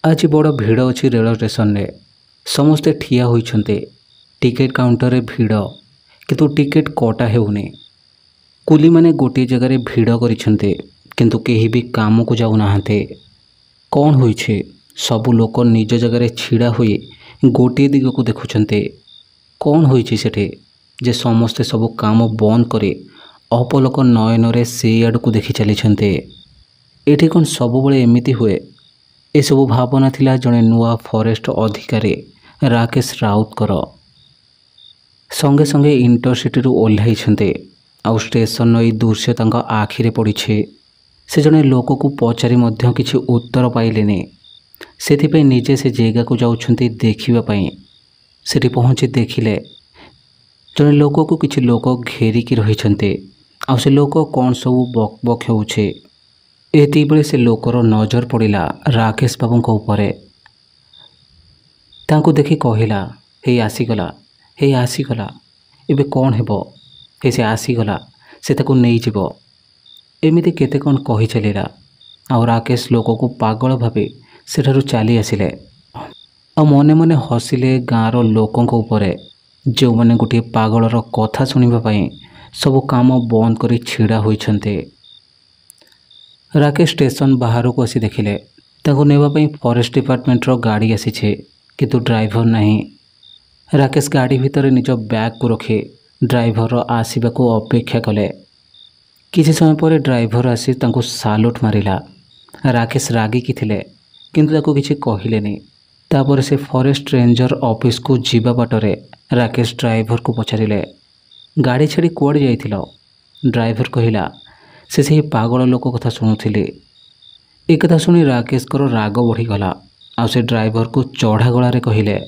आज बड़ भिड़ अच्छी रेल स्टेशन रे समस्ते ठिया होइछन्ते। टिकेट काउंटर रे भिड़ किंतु टिकेट कटा हेउनी। कुली माने गोटे जगह रे भिड़ करिछन्ते किंतु केही भी काम को जाउ नाहंते। कौन होइछे? सबु लोक निज जगह रे छिड़ा होई गोटे दिग को देखुछन्ते। कौन होइछे सेठे जे समस्ते सबु काम बंद करे अपलोक नयन रे से आड़ को देखि चलीछन्ते। एठी कोन सबुबळे एमिति हुए? एसबु भावना थिला जने नुआ फॉरेस्ट अधिकारी राकेश राउतकर। संगे संगे इंटरसिटी रु ओह्लाइछन्ते आउ स्टेशन ई दृश्य तांका आखिरे पड़िछे। से जने लोक को पचारि मध्य किछि उत्तर पाइलेनी। सेथिपై निजे से जगह को जाउछन्ते देखिबा पई। सेठी पहुँची देखिले जने लोक को किछि लोक घेरिकी रहिछन्ते आउ से लोक कौन सबु बक बक हेउछे। एति बेले से लोकर नजर पड़िला राकेश बाबूଙ୍କ उपरे। तांको देखि कहिला, हे आसीगला, हे आसीगला, एबे कौन हेबो? हे से आसीगला, से ताको नै जिवो। एमिति केते कोन कहि चलिला। आउ राकेश लोक को पागल भाबे सेठारु चली आसिले। आ मने मने हसिले गाँर लोकଙ୍କ उपरे जो माने गोटे पागलर कथा सुनिबा पई सब काम बंद करी छिड़ा होइछन्ते। राकेश स्टेशन बाहर को आसी देखिले ताको नेबा पई फॉरेस्ट डिपार्टमेंट रो गाड़ी आसीछे किंतु ड्राइवर नहीं। राकेश गाड़ी भितर निज बैग को रखी ड्राइवर रो आसीबा को अपेक्षा कले। किछि समय पर ड्राइवर आसी तांको सालुट मारिला। राकेश रागी कि थिले किंतु ताको किछि कहिलेनी। तापर से फॉरेस्ट रेंजर ऑफिस को जीवा बाटरे राकेश ड्राइवर को पचारिले, गाड़ी छाड़ी कुआडे जाइथिलो? ड्राइवर कहिला, से सही पागल लोक कथा शुणुथिले। ए कथा शुणी राकेश कर राग बढ़ीगला। आ से ड्राइवर को चढ़ा गलारे कहिले,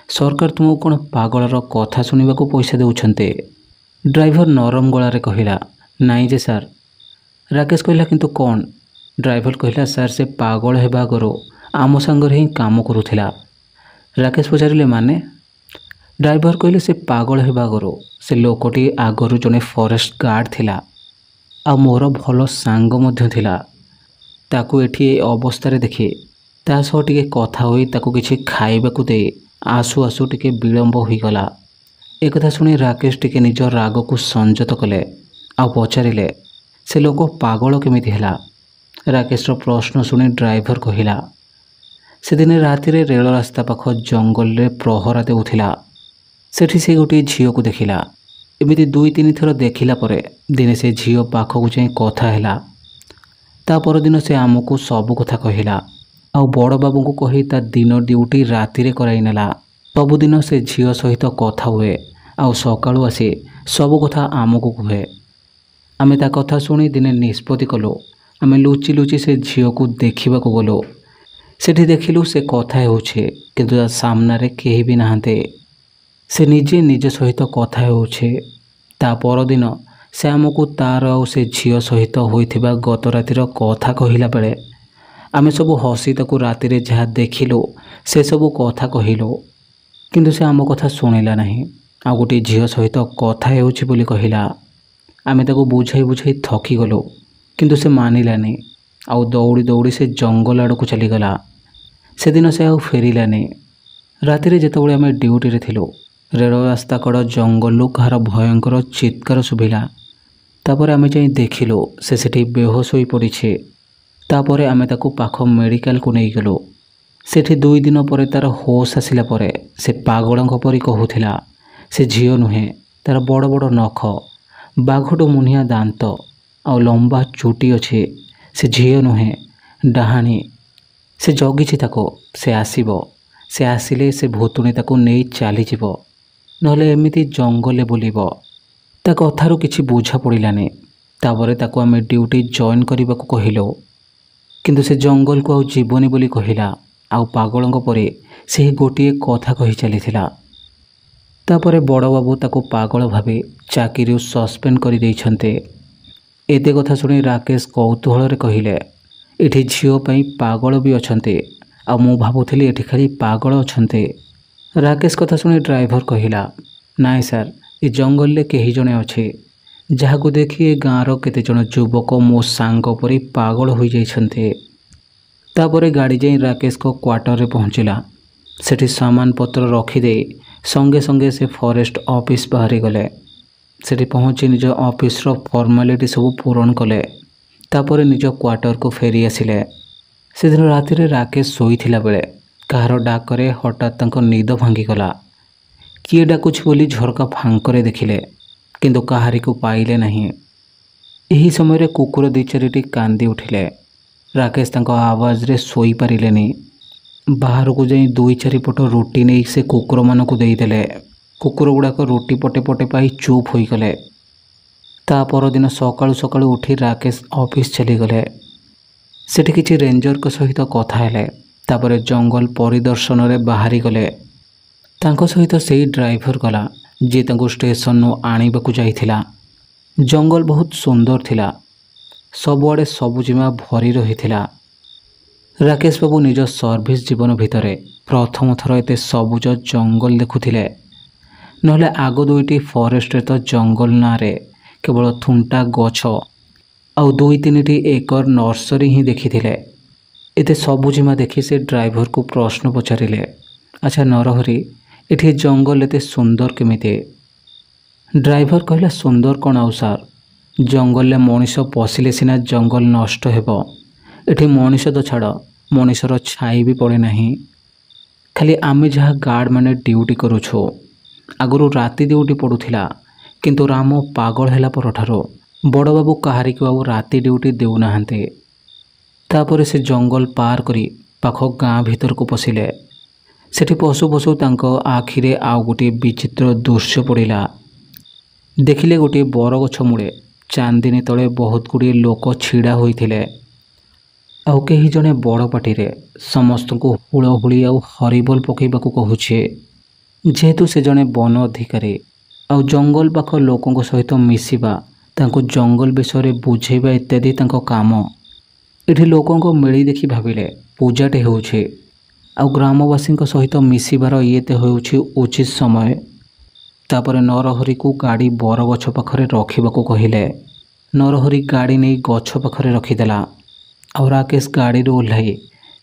सरकार तुमको कौन पागलर कथा शुणा पैसा देउछन्ते? ड्राइवर नरम गलारे कहिला, नाई जे सार। राकेश कहिला, किंतु कौन? ड्राइवर कहिला, सार से पागल हेबा आगरो आम सांगरे ही काम करुथिला। राकेश पचारिले, माने? ड्राइवर कहिले, से पागल हेबा आगरो से लोकटी आगरु जने फॉरेस्ट गार्ड थिला आ मोर भल सांग मध्य थिला। ताकू एठी अवस्था रे देखि ता सह टिके कथा होई ताकू किछि खाइबाकू दे आसु आसु टिके विलंब होई गला। ए कथा सुनी राकेश टिके निज राग को संयत कले आ पचारिले, से लोक पागल केमिति हेला? राकेश रो प्रश्न सुनी ड्राइवर कहिला, से दिन राति रे रेल रास्ता पाख जंगल रे प्रहरा देउथिला। सेठी से गोटे झियो को देखिला। एमिति दुई तीन थर देखिला परे दिने से झियो पाख को जाई कथा हेला। ता पर दिन से आमको सब कथा कहिला आ बड़ बाबू को कहि ता दिन ड्यूटी राति रे कराई नेला। सबुदिन से झियो सहित कथा हुए आ सकाळु आसी सब कथा आमको कहे। आमे ता कथा सुनी दिने निष्पत्ति कलो आमे लुचि लुचि से झियो को देखिबा को गलो। सेठी देखिलु से कथा हेउछे किंतु ता सामना रे केही भी नाहंते। से निजे निज सहित कथा हेउछे। ता परदिन से आमको तार आ से झियो सहित होइथिबा गत रातिर कथा कहिला बेले आमे सब हसी ताकू राति रे जहा देखिलो से सब कथा कहिलो किंतु से आम कथा सुनिला नहीं। आ गोटे झियो सहित कथा हेउछि बोली कहिला। आमे ताकू बुझाई बुझाई थकी गलो किंतु से मानिलानी। आ दौड़ी दौड़ी से जंगल आड़ को चलीगला। से दिन से आउ फेरिलानी। राति रे जेतबेले आमे ड्यूटी रे थिलो रेल रास्ता कड़ जंगल कहार भयंकर चित्कार शुभिला। तापर आमे जाई देखिलो से सेठी बेहोश होई पड़िछे। तापर आमे ताकू पाख मेडिकल को नहीं गलो। सेठी 2 दिन पर तार होश आसिला परे से पागलंक परी कहूथिला। से झियो नुहे, तार बड़ बड़ नख, बाघटो मुनिया दांत आ लंबा चुटी अच्छे। से झियो नुहे, डाहाणी। से जगिछि ताको, से आसीबो। से आसिले से भूतुणी ताको नहीं चली जीवो, नहले एमिति जंगले बुलिबो। ता कथारु किछि बुझा पड़िलानी। तापरे ताको आमे ड्यूटी जॉइन करिबाकू कहिलो किंतु से जंगल को आउ जीवनी बोली कहिला। आउ पागलंक परे से गोटिए कथा कहि चलीथिला। तापरे बड़ बाबू ताको पागल भाबे चाकरी सस्पेंड करि दैछन्ते। एते कथा सुनी राकेश कौतूहल रे कहिले, एठी झियो पई पागल भी अछन्ते आ मु भाबुथिली एठी खाली पागल अछन्ते। राकेश कथा सुनी ड्राइवर कहिला, नाई सार, ए जंगल ले केही जणे अछि जहा को देखि ए गाँर केते जण युवक मो सांग परी पागल होई जाइछन्ते। तापरे गाड़ी जाई राकेश को क्वार्टर रे पहुँचला। सेठी सामान पत्र रखिदे संगे संगे से फॉरेस्ट ऑफिस बाहरी गले। सेठी पहुँची निज ऑफिस रो फॉर्मालिटी सब पूरण कले। तापरे निज क्वार्टर को फेरी आसिले। से दिन राति रे राकेश शोइथिला बेले कहार डाकरे हठात तांको निद भांगीगला। किए डाकुछ बोली झरका फांकरे देखिले किंतु काहारी को पाइले नहीं। एही समय रे कुकुर दी चारिटी कांदी उठिले। राकेश तांको आवाज रे सोई पारिलेनी। बाहर को जाई दुई चारि पट रोटी नहीं से कुकुर मानक देदेले। कुकुर गुड़ाक रोटी पटे पटे पाई चुप हो गले। ता परदिन सकाळु सकाळु उठी राकेश ऑफिस चलीगले। सेठी किछि रेंजर को सहित कथा हेले। तापरे जंगल परिदर्शन रे बाहरी गले। तांको सहित सेही ड्राइवर गला जे तांको स्टेशन नु आनिबाकु जाइथिला। जंगल बहुत सुंदर थिला। सबुआडे सबुजिमा भरी रहिथिला। राकेश बाबू निज सर्विस जीवन भितरे प्रथम थर एते सबुज जंगल देखुथिले। नहले आगो दुईटी फॉरेस्ट रे तो जंगल नारे केवल थुंटा गछ आउ दुई तीनिटी एकर नर्सरी ही देखिथिले। एते सबुजिमा देखि से ड्राइवर को प्रश्न पचारिले, अच्छा नरहरी एठी जंगल एते सुंदर केमिते? ड्राइवर कहला, सुंदर कौन आउ सार, जंगल ले मनीष पशिले सिना जंगल नष्ट हेबो। एठी मनीष तो छाड़ मनीषर छाई भी पड़े नहीं। खाली आमे जहाँ गार्ड माने ड्यूटी करूछु। आगुरु राति ड्यूटी पड़ुथिला किंतु राम पागल हैला परठारो बड़ बाबू काहारी को आउ राति ड्यूटी देउ नाहंते। तापरे से जंगल पार करी पाख गाँ भीतर को पशिले। सेठी पशु पशु तांको आखिरे आउ गोटे विचित्र दृश्य पड़िला। देखिले गोटे बरगछ मूले चांदिनी तले बहुत गुड़िए लोक छिड़ा होइथिले। आउ केही जने बड़ पाटिरे समस्त को हुलहुली आउ हरिबोल पकेबाकू कहूछे। जेहेतु से जने वन अधिकारी आउ जंगल पाख लोकों सहित मिसिबा तांको जंगल विषय बुझेबा इत्यादि तांको काम। एठी लोकों को मिली देखि भाविले पूजाटे होउछे आउ ग्रामवासी सहित मिसिबार येते होउछे उचित समय। तापरे नरहरी को गाड़ी बरगछ पाखरे रखिबाकू कहिले। नरहरी गाड़ी नहीं गछ पाखरे रखिदेला। आउ राकेश गाड़ी रे ओह्लाई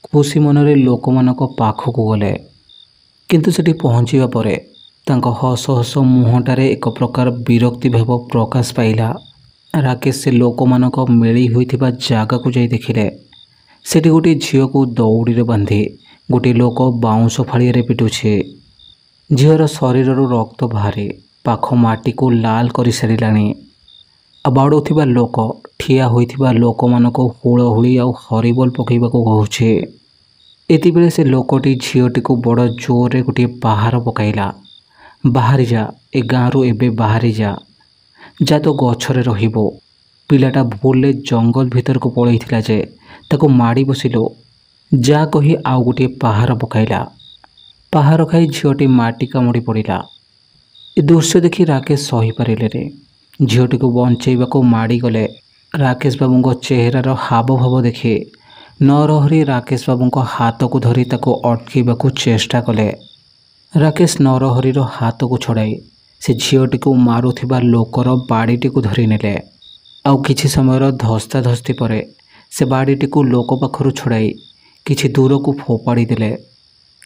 खुशी मनरे लोक मानक पाखकू गले। किंतु सेठी पहुँचीबा परे तांको हस हस मुहटारे एक प्रकार विरक्ति भाव प्रकाश पाइला। राकेश से लोक मानक मिली होइथिबा जागा को जाई देखिले। सेठी गोटे झील को दौड़ी रे बांधि गोटे लोक बाउंश फाड़िया रे पिटुछे। झीर शरीर रक्त बाहरी पाख माटी को लाल कर सारिलानी। बाड़ुथिबा लोक ठिया होइथिबा लोक मानक हुलहुली आउ हरिबोल पकेबाकू कहूछे। एति बेले से लोकटी झीलटी को बड़ जोर रे गोटे पहाड़ पकाइला, बाहरी जा ए गाँव एबे बाहरी जा तो गछरे रहिबो। पिलाटा भूले जंगल भीतर को पलैथिला जे ताको माड़ी बसिलो जा कही आउ गोटे पहाड़ पकाइला। पहाड़ खाई झीलटी माटी कामुड़ी पड़िला। ए दृश्य देखि राकेश सही पारिले रे। झीलटी को बंचेबाकू माड़ी गले। राकेश बाबू चेहरार हाव भाव देखि नरहरी राकेश बाबू हाथ को धरी ताको अटकेबाकू चेष्टा कले। राकेश नरहरीर हाथ को छड़ाई से झीलटी को मारुथिबा लोकर बाड़ीटी को धरी नेले। आउ किछि समयर धस्ता धस्ती परे से बाड़ीटी को लोक पाखरु छड़ाई किछि दूर को फोपाड़ी देले।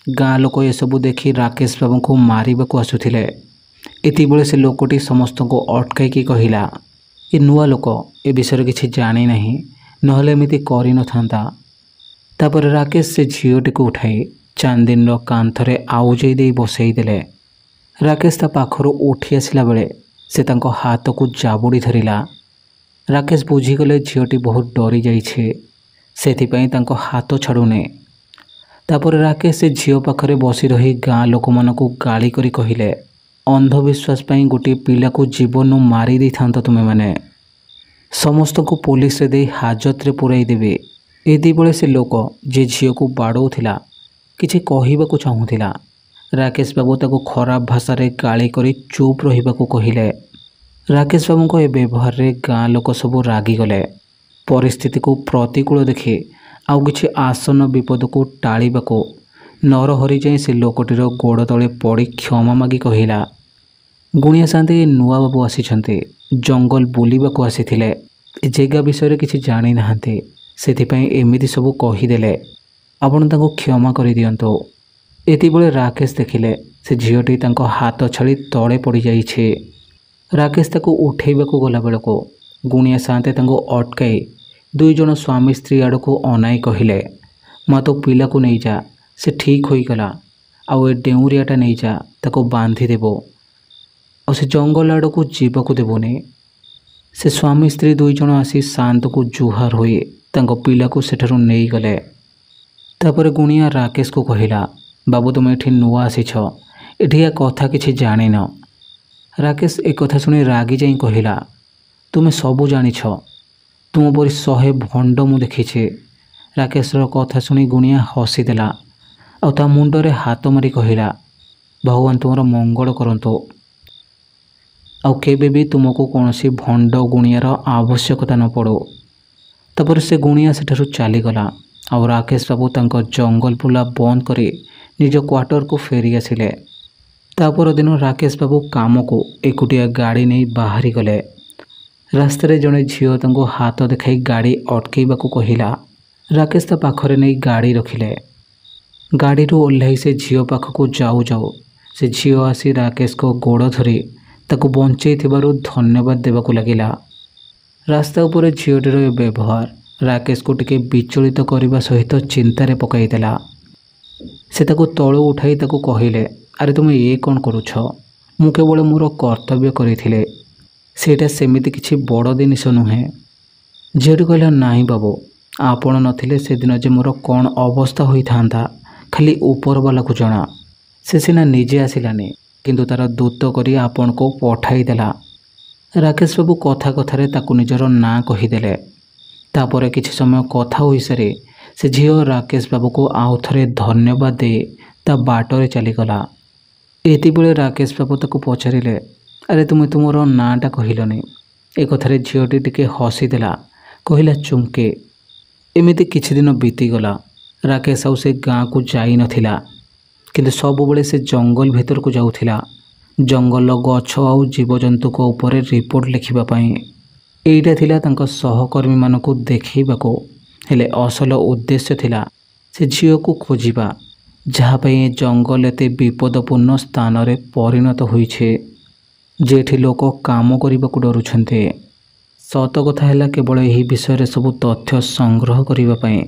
गाँ लोक एसबू देखि राकेश बाबू को मारिबाकू आसुथिले। एति बेले से लोकटी समस्त को अटकाई कहिला, ए नुआ लोक ए विषय किछि जानी नहीं नहले एमिति करि नथांता। तापर राकेश से झीलटी को उठाई चांदिन कांथरे आउजाई दे बसई देले। राकेश ता पाखरु उठी आसिला बेले से तांको हाथ को जाबुड़ी धरिला। राकेश बुझीगले झीलटी बहुत डरी जाइछे सेथिपाई तांको हाथ छाड़ुने। तापर राकेश से झील पाखरे बसी रही गाँ लोक मानकू गाली करी कहिले, अंधविश्वास पाई गोटे पिला को जीवन मारी दे थांत तुमे माने, समस्त को पुलिस रे दे हाजत रे पुराई देबे। एदी बेले से लोक जे झील को बाड़ौथिला किछि कहिबाकू चाहुथिला। राकेश बाबू ताको खराब भाषा रे गाली करी चुप रहिबाकू कहिले। राकेश बाबू को ए व्यवहार रे गाँ लोक सब रागी गले। परिस्थिति को प्रतिकूल देखि आउ किछि आसन विपद को टाळिबाकू नरहरी जाई से लोकटीर गोड़ तले पड़ी क्षमा मागी कहिला, गुणिया साथी नुआ बाबू आसिछन्ते, जंगल बुलिबाकू आसिथिले, ए जगह विषय किछि जानि नाहंते, सेथिपाई एमिति सब कहिदेले। ଆପଣ ତାଙ୍କୁ କ୍ଷମା କରିଦିଅନ୍ତୁ। ଏତିକିବେଳେ ରାକେଶ ଦେଖିଲେ ସେ ଝିଅଟି ତାଙ୍କ ହାତ ଛାଡ଼ି ତଳେ ପଡ଼ିଯାଇଛି। ରାକେଶ ତାକୁ ଉଠେଇବାକୁ ଗଲାବେଳକୁ ଗୁଣିଆ ସାନ୍ତେ ତାଙ୍କୁ ଅଟକାଇ ଦୁଇଜଣ ସ୍ୱାମୀ ସ୍ତ୍ରୀ ଆଡ଼କୁ ଅନାଇ କହିଲେ, ମା ତୋ ପିଲାକୁ ନେଇଯା, ସେ ଠିକ୍ ହୋଇଗଲା। ଆଉ ଏ ଡେଉଁରିଆଟା ନେଇଯା, ତାକୁ ବାନ୍ଧିଦେବ। ଆଉ ସେ ଜଙ୍ଗଲ ଆଡ଼କୁ ଯିବାକୁ ଦେବୁନି। ସେ ସ୍ୱାମୀ ସ୍ତ୍ରୀ ଦୁଇଜଣ ଆସି ଶାନ୍ତକୁ ଜୁହାର ହୋଇ ତାଙ୍କ ପିଲାକୁ ସେଠାରୁ ନେଇଗଲେ। ତାପରେ ଗୁଣିଆ ରାକେଶକୁ କହିଲା, ବାବୁ ତୁମେ ଏଠି ନୂଆ ଆସିଛ, ଏଠିକା କଥା କିଛି ଜାଣିନ। ରାକେଶ ଏକଥା ଶୁଣି ରାଗି ଯାଇ କହିଲା, ତୁମେ ସବୁ ଜାଣିଛ, ତୁମ ପରି 100 ଭଣ୍ଡ ମୁଁ ଦେଖିଛି। ରାକେଶର କଥା ଶୁଣି ଗୁଣିଆ ହସିଦେଲା ଆଉ ତା ମୁଣ୍ଡରେ ହାତ ମାରି କହିଲା, ଭଗବାନ ତୁମର ମଙ୍ଗଳ କରନ୍ତୁ। ଆଉ କେବେ ବି ତୁମକୁ କୌଣସି ଭଣ୍ଡ ଗୁଣିଆର ଆବଶ୍ୟକତା ନ ପଡ଼ୁ। ତାପରେ ସେ ଗୁଣିଆ ସେଠାରୁ ଚାଲିଗଲା ଆଉ ରାକେଶ ବାବୁ ତାଙ୍କ ଜଙ୍ଗଲ ବୁଲା ବନ୍ଦ କରି ନିଜ କ୍ୱାର୍ଟରକୁ ଫେରି ଆସିଲେ। ତା ପରଦିନ ରାକେଶ ବାବୁ କାମକୁ ଏକୁଟିଆ ଗାଡ଼ି ନେଇ ବାହାରିଗଲେ। ରାସ୍ତାରେ ଜଣେ ଝିଅ ତାଙ୍କୁ ହାତ ଦେଖାଇ ଗାଡ଼ି ଅଟକାଇବାକୁ କହିଲା। ରାକେଶ ତା ପାଖରେ ନେଇ ଗାଡ଼ି ରଖିଲେ। ଗାଡ଼ିରୁ ଓହ୍ଲାଇ ସେ ଝିଅ ପାଖକୁ ଯାଉ ଯାଉ ସେ ଝିଅ ଆସି ରାକେଶଙ୍କ ଗୋଡ଼ ଧରି ତାକୁ ବଞ୍ଚେଇଥିବାରୁ ଧନ୍ୟବାଦ ଦେବାକୁ ଲାଗିଲା। ରାସ୍ତା ଉପରେ ଝିଅଟିର ଏ ବ୍ୟବହାର ରାକେଶକୁ ଟିକେ ବିଚଳିତ କରିବା ସହିତ ଚିନ୍ତାରେ ପକାଇଦେଲା। ସେ ତାକୁ ତଳୁ ଉଠାଇ ତାକୁ କହିଲେ, ଆରେ ତୁମେ ଏ କ'ଣ କରୁଛ? ମୁଁ କେବଳ ମୋର କର୍ତ୍ତବ୍ୟ କରିଥିଲି, ସେଇଟା ସେମିତି କିଛି ବଡ଼ ଜିନିଷ ନୁହେଁ। ଝିଅଟି କହିଲା, ନାହିଁ ବାବୁ, ଆପଣ ନଥିଲେ ସେଦିନ ଯେ ମୋର କ'ଣ ଅବସ୍ଥା ହୋଇଥାନ୍ତା ଖାଲି ଉପରବାଲାକୁ ଜଣା। ସେ ସିନା ନିଜେ ଆସିଲାନି, କିନ୍ତୁ ତାର ଦୂତ କରି ଆପଣଙ୍କୁ ପଠାଇଦେଲା। ରାକେଶ ବାବୁ କଥା କଥାରେ ତାକୁ ନିଜର ନାଁ କହିଦେଲେ। ତାପରେ କିଛି ସମୟ କଥା ହୋଇସାରି ସେ ଝିଅ ରାକେଶ ବାବୁକୁ ଆଉ ଥରେ ଧନ୍ୟବାଦ ଦେଇ ତା ବାଟରେ ଚାଲିଗଲା। ଏତିକିବେଳେ ରାକେଶ ବାବୁ ତାକୁ ପଚାରିଲେ, ଆରେ ତୁମେ ତୁମର ନାଁଟା କହିଲନି? ଏ କଥାରେ ଝିଅଟି ଟିକେ ହସିଦେଲା, କହିଲା, ଚୁମ୍କି। ଏମିତି କିଛି ଦିନ ବିତିଗଲା। ରାକେଶ ଆଉ ସେ ଗାଁକୁ ଯାଇନଥିଲା, କିନ୍ତୁ ସବୁବେଳେ ସେ ଜଙ୍ଗଲ ଭିତରକୁ ଯାଉଥିଲା, ଜଙ୍ଗଲର ଗଛ ଆଉ ଜୀବଜନ୍ତୁଙ୍କ ଉପରେ ରିପୋର୍ଟ ଲେଖିବା ପାଇଁ। ଏଇଟା ଥିଲା ତାଙ୍କ ସହକର୍ମୀମାନଙ୍କୁ ଦେଖାଇବାକୁ, ହେଲେ ଅସଲ ଉଦ୍ଦେଶ୍ୟ ଥିଲା ସେ ଝିଅକୁ ଖୋଜିବା, ଯାହା ପାଇଁ ଏ ଜଙ୍ଗଲ ଏତେ ବିପଦପୂର୍ଣ୍ଣ ସ୍ଥାନରେ ପରିଣତ ହୋଇଛି, ଯେଠି ଲୋକ କାମ କରିବାକୁ ଡରୁଛନ୍ତି। ସତ କଥା ହେଲା, କେବଳ ଏହି ବିଷୟରେ ସବୁ ତଥ୍ୟ ସଂଗ୍ରହ କରିବା ପାଇଁ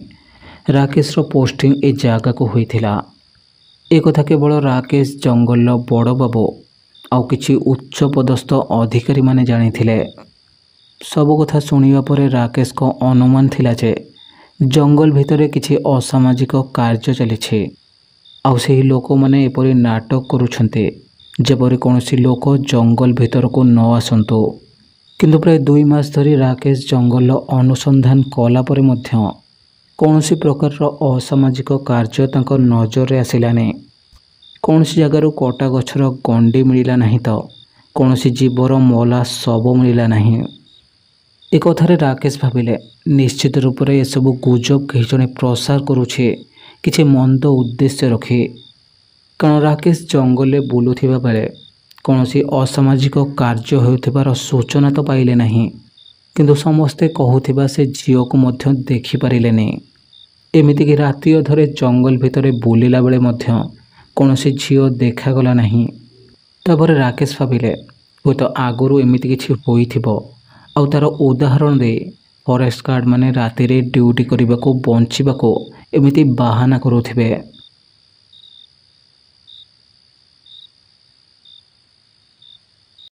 ରାକେଶର ପୋଷ୍ଟିଂ ଏ ଜାଗାକୁ ହୋଇଥିଲା। ଏ କଥା କେବଳ ରାକେଶ, ଜଙ୍ଗଲର ବଡ଼ ବାବୁ ଆଉ କିଛି ଉଚ୍ଚପଦସ୍ଥ ଅଧିକାରୀମାନେ ଜାଣିଥିଲେ। ସବୁ କଥା ଶୁଣିବା ପରେ ରାକେଶଙ୍କ ଅନୁମାନ ଥିଲା ଯେ ଜଙ୍ଗଲ ଭିତରେ କିଛି ଅସାମାଜିକ କାର୍ଯ୍ୟ ଚାଲିଛି ଆଉ ସେହି ଲୋକମାନେ ଏପରି ନାଟକ କରୁଛନ୍ତି ଯେପରି କୌଣସି ଲୋକ ଜଙ୍ଗଲ ଭିତରକୁ ନ ଆସନ୍ତୁ। କିନ୍ତୁ ପ୍ରାୟ 2 ମାସ ଧରି ରାକେଶ ଜଙ୍ଗଲର ଅନୁସନ୍ଧାନ କଲା ପରେ ମଧ୍ୟ କୌଣସି ପ୍ରକାରର ଅସାମାଜିକ କାର୍ଯ୍ୟ ତାଙ୍କ ନଜରରେ ଆସିଲାନି। କୌଣସି ଜାଗାରୁ କଟା ଗଛର ଗଣ୍ଡି ମିଳିଲା ନାହିଁ ତ କୌଣସି ଜୀବର ମଲା ଶବ ମିଳିଲା ନାହିଁ। ଏ କଥାରେ ରାକେଶ ଭାବିଲେ, ନିଶ୍ଚିତ ରୂପରେ ଏସବୁ ଗୁଜବ କେହି ଜଣେ ପ୍ରସାର କରୁଛି କିଛି ମନ୍ଦ ଉଦ୍ଦେଶ୍ୟ ରଖି। କାରଣ ରାକେଶ ଜଙ୍ଗଲରେ ବୁଲୁଥିବା ବେଳେ କୌଣସି ଅସାମାଜିକ କାର୍ଯ୍ୟ ହେଉଥିବାର ସୂଚନା ତ ପାଇଲେ ନାହିଁ, କିନ୍ତୁ ସମସ୍ତେ କହୁଥିବା ସେ ଝିଅକୁ ମଧ୍ୟ ଦେଖିପାରିଲେନି। ଏମିତିକି ରାତି ଅଧରେ ଜଙ୍ଗଲ ଭିତରେ ବୁଲିଲା ବେଳେ ମଧ୍ୟ କୌଣସି ଝିଅ ଦେଖାଗଲା ନାହିଁ। ତାପରେ ରାକେଶ ଭାବିଲେ, ହୁଏତ ଆଗରୁ ଏମିତି କିଛି ହୋଇଥିବ ଆଉ ତାର ଉଦାହରଣ ଦେଇ ଫରେଷ୍ଟ ଗାର୍ଡମାନେ ରାତିରେ ଡ୍ୟୁଟି କରିବାକୁ ବଞ୍ଚିବାକୁ ଏମିତି ବାହାନା କରୁଥିବେ।